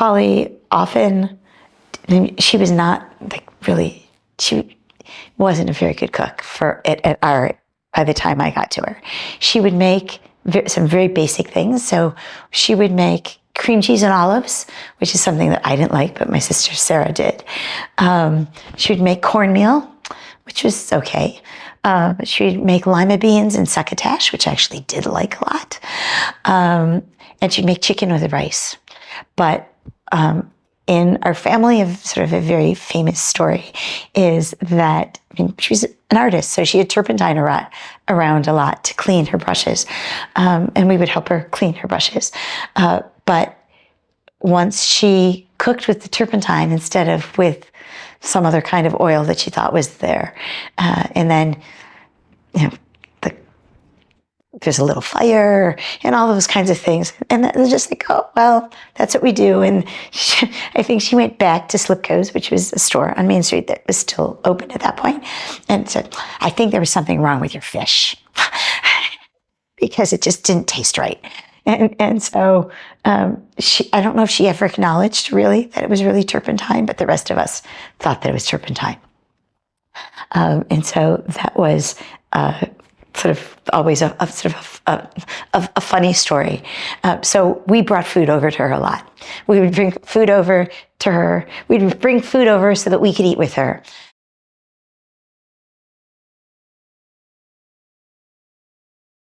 Polly often, she was not like really, she wasn't a very good cook by the time I got to her. She would make some very basic things. So she would make cream cheese and olives, which is something that I didn't like, but my sister Sarah did. She would make cornmeal, which was okay. She would make lima beans and succotash, which I actually did like a lot. And she'd make chicken with rice. But in our family, of sort of a very famous story is that she was an artist, so she had turpentine around a lot to clean her brushes, and we would help her clean her brushes. But once she cooked with the turpentine instead of with some other kind of oil that she thought was there, and then there's a little fire and all those kinds of things. And it was just like, oh, well, that's what we do. And I think she went back to Slipco's, which was a store on Main Street that was still open at that point, and said, I think there was something wrong with your fish because it just didn't taste right. And so I don't know if she ever acknowledged really that it was really turpentine, but the rest of us thought that it was turpentine. And so that was sort of always a funny story. So we brought food over to her a lot. We would bring food over to her. We'd bring food over so that we could eat with her.